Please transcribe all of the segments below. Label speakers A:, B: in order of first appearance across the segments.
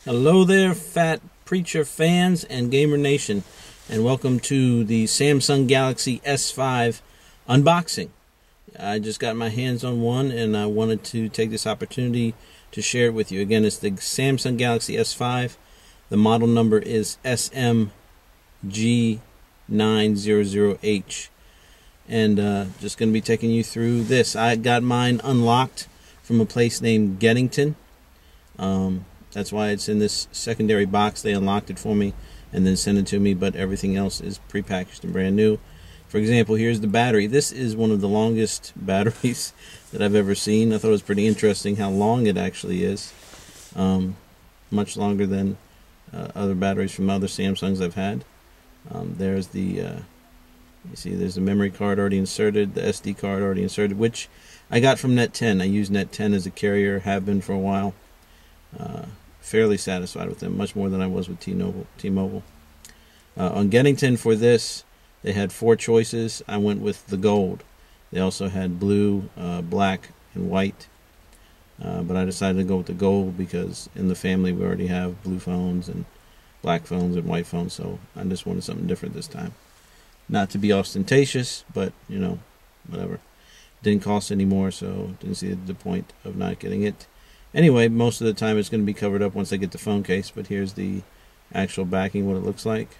A: Hello there, Fat Preacher fans and Gamernation, and welcome to the Samsung Galaxy S5 unboxing. I just got my hands on one, and I wanted to take this opportunity to share it with you. Again, it's the Samsung Galaxy S5. The model number is SMG900H, and just going to be taking you through this. I got mine unlocked from a place named Gamernation. That's why it's in this secondary box. They unlocked it for me and then sent it to me, but everything else is prepackaged and brand new. For example, here's the battery. This is one of the longest batteries that I've ever seen. I thought it was pretty interesting how long it actually is. Much longer than other batteries from other Samsungs I've had. There's the, you see there's the memory card already inserted, the SD card already inserted, which I got from Net10. I use Net10 as a carrier, have been for a while. Fairly satisfied with them, much more than I was with T-Mobile. On Gamernation for this, they had 4 choices. I went with the gold. They also had blue, black, and white. But I decided to go with the gold because in the family we already have blue phones and black phones and white phones, so I just wanted something different this time. Not to be ostentatious, but, you know, whatever. Didn't cost any more, so didn't see the point of not getting it. Anyway, most of the time it's going to be covered up once I get the phone case, but here's the actual backing, what it looks like.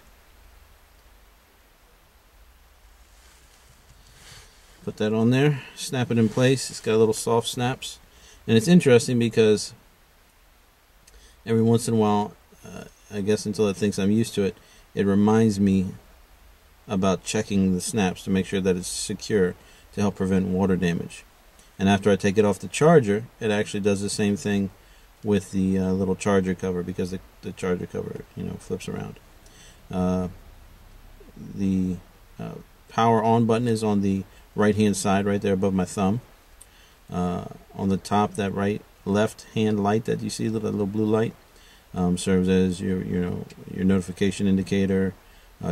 A: Put that on there, snap it in place. It's got little soft snaps. And it's interesting because every once in a while, I guess until it thinks I'm used to it, it reminds me about checking the snaps to make sure that it's secure to help prevent water damage. And after I take it off the charger, it actually does the same thing with the little charger cover, because the charger cover, you know, flips around. The power on button is on the right hand side, right there above my thumb. On the top, that left hand light that you see, that little blue light, serves as your notification indicator,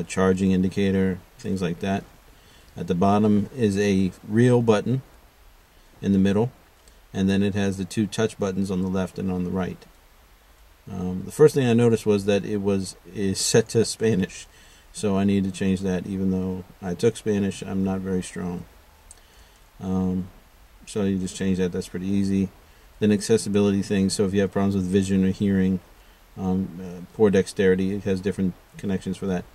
A: charging indicator, things like that. At the bottom is a real button in the middle, and then it has the 2 touch buttons on the left and on the right. The first thing I noticed was that it is set to Spanish, so I need to change that. Even though I took Spanish, I'm not very strong. So you just change that. That's pretty easy. Then accessibility things. So if you have problems with vision or hearing, poor dexterity, it has different connections for that.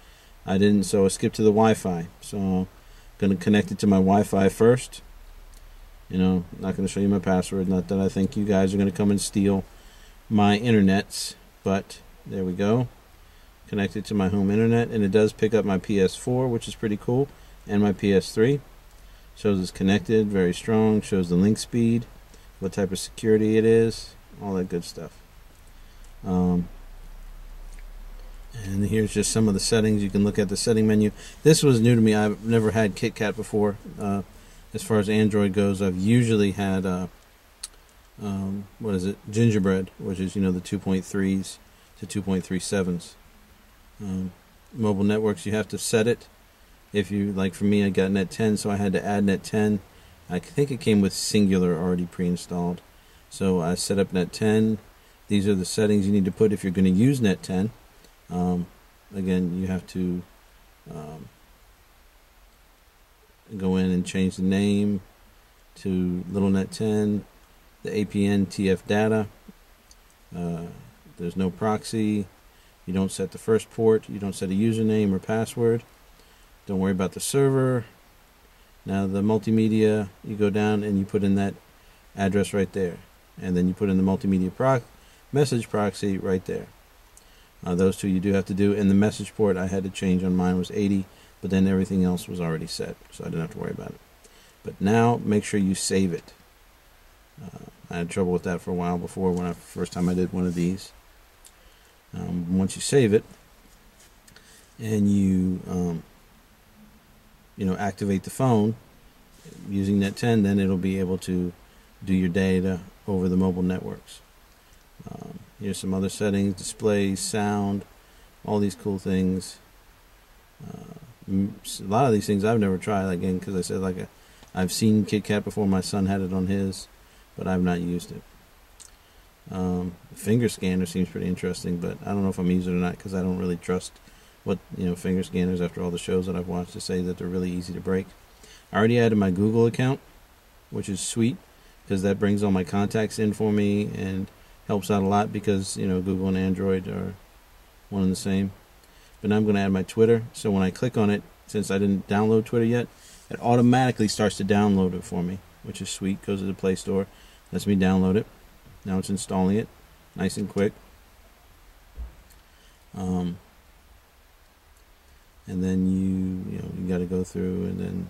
A: I didn't, so I skipped to the Wi-Fi. So I'm going to connect it to my Wi-Fi first. You know, not going to show you my password. Not that I think you guys are going to come and steal my internets, but there we go. Connected to my home internet, and it does pick up my PS4, which is pretty cool, and my PS3. Shows it's connected, very strong. Shows the link speed, what type of security it is, all that good stuff. And here's just some of the settings. You can look at the setting menu. This was new to me. I've never had KitKat before. As far as Android goes, I've usually had what is it, Gingerbread, which is, you know, the 2.3s to 2.37s. Mobile networks, you have to set it. If you, like for me, I got Net10, so I had to add Net10. I think it came with Singular already pre-installed, so I set up Net10. These are the settings you need to put if you're going to use Net10. Again, you have to go in and change the name to Little Net10, the APN TF data. There's no proxy. You don't set the first port. You don't set a username or password. Don't worry about the server. Now the multimedia, you go down and you put in that address right there, and then you put in the multimedia message proxy right there. Those 2 you do have to do. And the message port I had to change on mine was 80, but then everything else was already set, so I didn't have to worry about it. But now make sure you save it. I had trouble with that for a while before, when first time I did one of these. Once you save it and you activate the phone using Net10, then it'll be able to do your data over the mobile networks. Here's some other settings: display, sound, all these cool things. A lot of these things I've never tried, again, because I said, I've seen KitKat before. My son had it on his, but I've not used it. Finger scanner seems pretty interesting, but I don't know if I'm using it or not because I don't really trust what finger scanners after all the shows that I've watched to say that they're really easy to break. I already added my Google account, which is sweet because that brings all my contacts in for me and helps out a lot because Google and Android are one and the same. But now I'm going to add my Twitter, so when I click on it, since I didn't download Twitter yet, it automatically starts to download it for me, which is sweet. Goes to the Play Store, lets me download it. Now it's installing it, nice and quick. And then you got to go through and then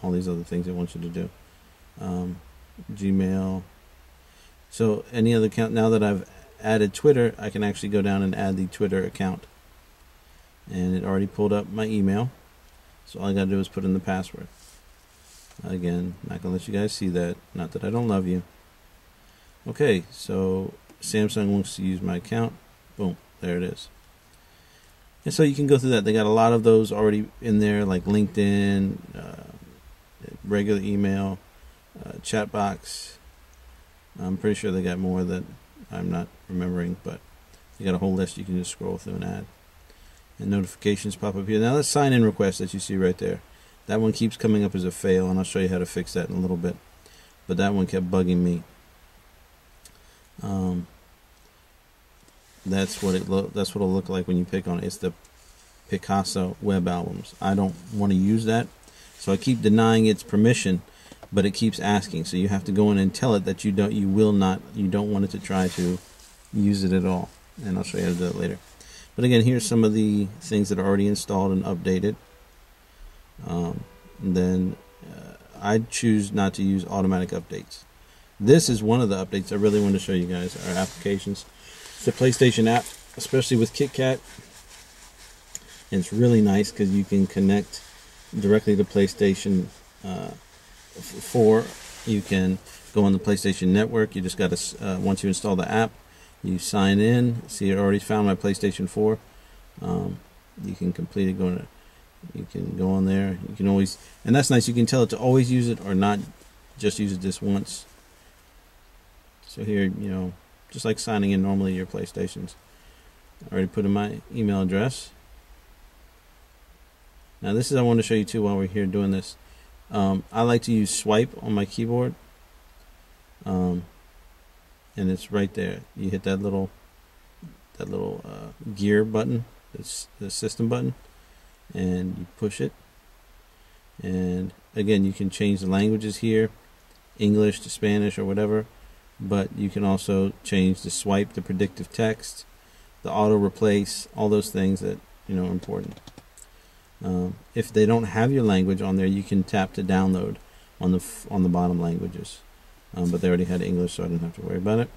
A: all these other things it wants you to do. Gmail. So any other account, now that I've added Twitter, I can actually go down and add the Twitter account. And it already pulled up my email. So all I got to do is put in the password. Again, not going to let you guys see that. Not that I don't love you. Okay, so Samsung wants to use my account. Boom, there it is. And so you can go through that. They got a lot of those already in there, like LinkedIn, regular email, chat box. I'm pretty sure they got more that I'm not remembering, but they got a whole list you can just scroll through and add. And notifications pop up here. Now that sign-in request that you see right there, that one keeps coming up as a fail, and I'll show you how to fix that in a little bit. But that one kept bugging me. That's what it'll look like when you pick on it. It's the Picasso web albums. I don't want to use that, so I keep denying its permission, but it keeps asking. So you have to go in and tell it that you don't want it to try to use it at all. And I'll show you how to do it later. But again, here's some of the things that are already installed and updated. I choose not to use automatic updates. This is one of the updates I really want to show you guys, our applications. It's a PlayStation app, especially with KitKat. And it's really nice because you can connect directly to PlayStation 4. You can go on the PlayStation Network. You just got to, once you install the app, you sign in. See, it already found my PlayStation 4. You can complete it going to, you can go on there. You can always, and that's nice, you can tell it to always use it or not just use it this once. So here, just like signing in normally your PlayStations. I already put in my email address. Now this is I want to show you too while we're here doing this. I like to use swipe on my keyboard. And it's right there. You hit that little gear button, the system button, and you push it. And again, you can change the languages here, English to Spanish or whatever. But you can also change the swipe, the predictive text, the auto replace, all those things that are important. If they don't have your language on there, you can tap to download on the bottom languages. But they already had English, so I didn't have to worry about it.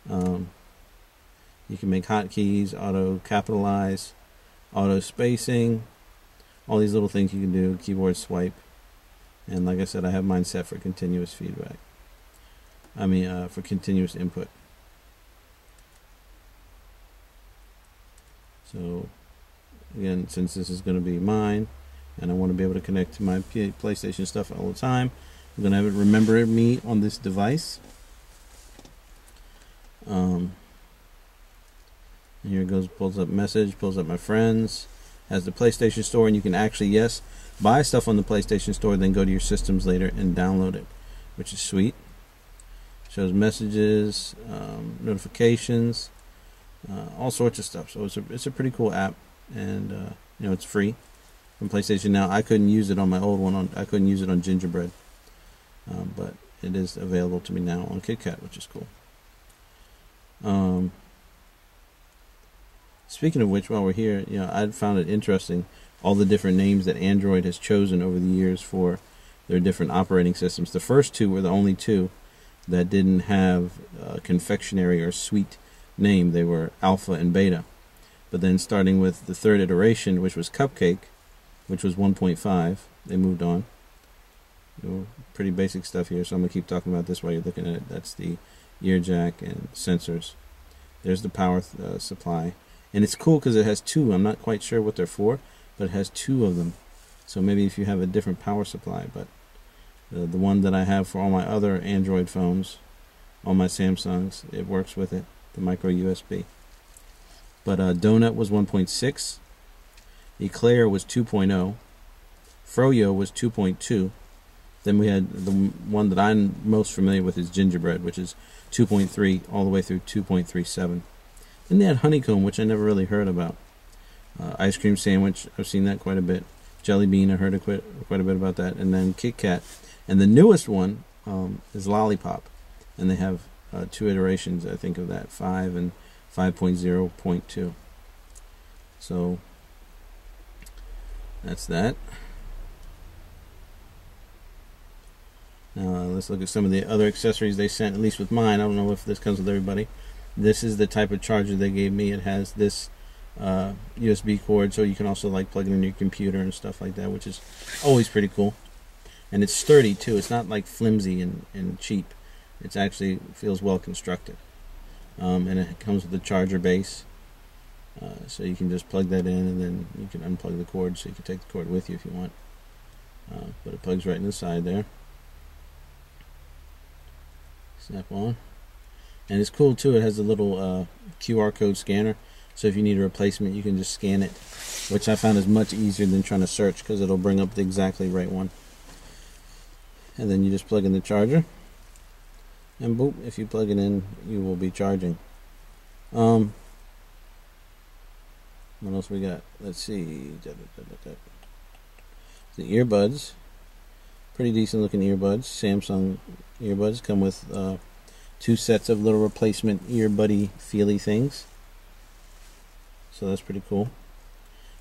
A: You can make hotkeys, auto capitalize, auto spacing, all these little things you can do. Keyboard swipe, and like I said, I have mine set for continuous feedback. For continuous input. So again, since this is going to be mine and I want to be able to connect to my PlayStation stuff all the time, I'm going to have it remember me on this device. Here it goes, pulls up message, pulls up my friends, has the PlayStation Store, and you can actually, yes, buy stuff on the PlayStation Store, then go to your systems later and download it, which is sweet. Shows messages, notifications, all sorts of stuff. So it's a pretty cool app, and it's free from PlayStation Now. I couldn't use it on my old one. I couldn't use it on Gingerbread, but it is available to me now on KitKat, which is cool. Speaking of which, while we're here, I found it interesting all the different names that Android has chosen over the years for their different operating systems. The first two were the only two that didn't have a confectionery or sweet name. They were Alpha and Beta. But then starting with the third iteration, which was Cupcake, which was 1.5, they moved on. Pretty basic stuff here, so I'm going to keep talking about this while you're looking at it. That's the ear jack and sensors. There's the power supply. And it's cool because it has two. I'm not quite sure what they're for, but it has two of them. So maybe if you have a different power supply, but the one that I have for all my other Android phones on my Samsungs. It works with it, the micro USB. But Donut was 1.6. Eclair was 2.0. Froyo was 2.2. Then we had the one that I'm most familiar with is Gingerbread, which is 2.3 all the way through 2.37. Then they had Honeycomb, which I never really heard about. Ice Cream Sandwich, I've seen that quite a bit. Jelly Bean, I heard quite a bit about that. And then Kit Kat. And the newest one is Lollipop. And they have 2 iterations, I think, of that, 5 and 5.0.2. So that's that. Now let's look at some of the other accessories they sent, at least with mine. I don't know if this comes with everybody. This is the type of charger they gave me. It has this USB cord, so you can also like plug it in your computer and stuff like that, which is always pretty cool. And it's sturdy too. It's not like flimsy and cheap. It actually feels well constructed. And it comes with the charger base, so you can just plug that in, and then you can unplug the cord, so you can take the cord with you if you want. But it plugs right in the side there. Snap on. And it's cool too, it has a little QR code scanner, so if you need a replacement you can just scan it, which I found is much easier than trying to search, because it'll bring up the exactly right one. And then you just plug in the charger, and boop, if you plug it in you will be charging. What else we got? Let's see. The earbuds, pretty decent looking earbuds. Samsung earbuds come with 2 sets of little replacement earbuddy feely things, so that's pretty cool.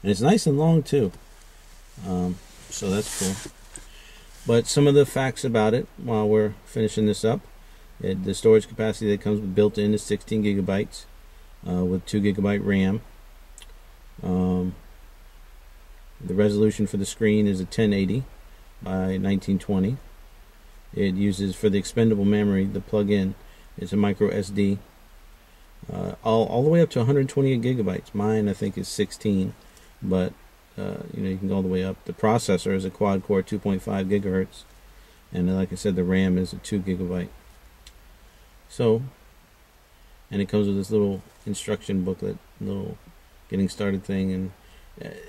A: And it's nice and long too, so that's cool. But some of the facts about it while we're finishing this up: the storage capacity that comes with built in is 16 gigabytes with 2 gigabyte RAM. The resolution for the screen is a 1080 by 1920. It uses, for the expendable memory, the plug-in is a micro SD, all the way up to 128 gigabytes. Mine, I think, is 16, but you can go all the way up. The processor is a quad-core 2.5 gigahertz, and like I said, the RAM is a 2 gigabyte. So, and it comes with this little instruction booklet, little getting started thing. And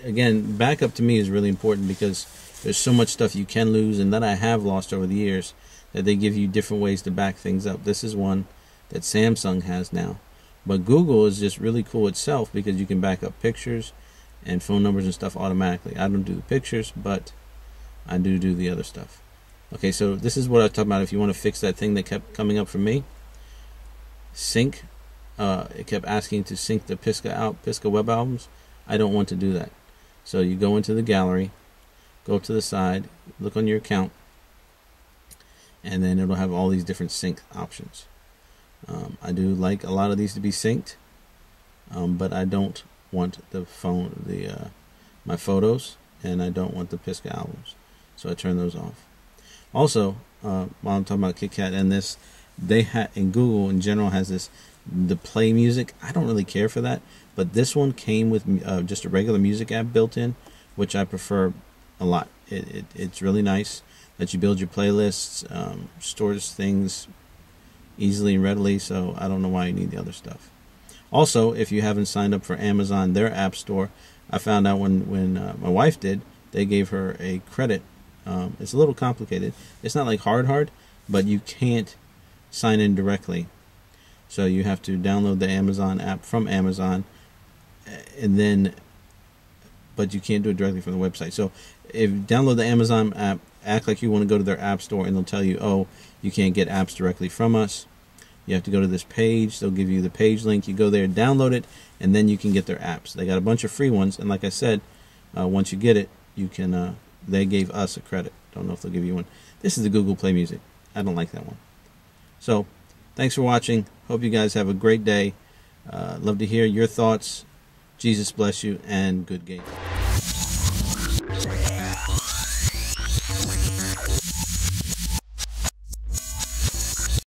A: again, backup to me is really important, because there's so much stuff you can lose and that I have lost over the years, that they give you different ways to back things up. This is one that Samsung has now. But Google is just really cool itself, because you can back up pictures and phone numbers and stuff automatically. I don't do the pictures, but I do the other stuff. Okay, so this is what I was talking about. If you want to fix that thing that kept coming up for me, sync. It kept asking to sync the Pisca web albums. I don't want to do that. So you go into the gallery, go to the side, look on your account, and then it'll have all these different sync options. I do like a lot of these to be synced, but I don't want my photos, and I don't want the Pisca albums, so I turn those off. Also, while I'm talking about KitKat and this, and Google in general has the play music. I don't really care for that, but this one came with just a regular music app built in, which I prefer a lot. It's really nice that you build your playlists, stores things easily and readily, so I don't know why you need the other stuff. Also, if you haven't signed up for Amazon, their app store, I found out when my wife did, they gave her a credit. It's a little complicated. It's not like hard, but you can't sign in directly. So you have to download the Amazon app from Amazon, but you can't do it directly from the website. So if you download the Amazon app, act like you want to go to their app store, and they'll tell you, oh, you can't get apps directly from us. You have to go to this page. They'll give you the page link. You go there, download it, and then you can get their apps. They got a bunch of free ones, and like I said, once you get it, you can. They gave us a credit. Don't know if they'll give you one. This is the Google Play Music. I don't like that one. So, thanks for watching. Hope you guys have a great day. Love to hear your thoughts. Jesus bless you, and good game.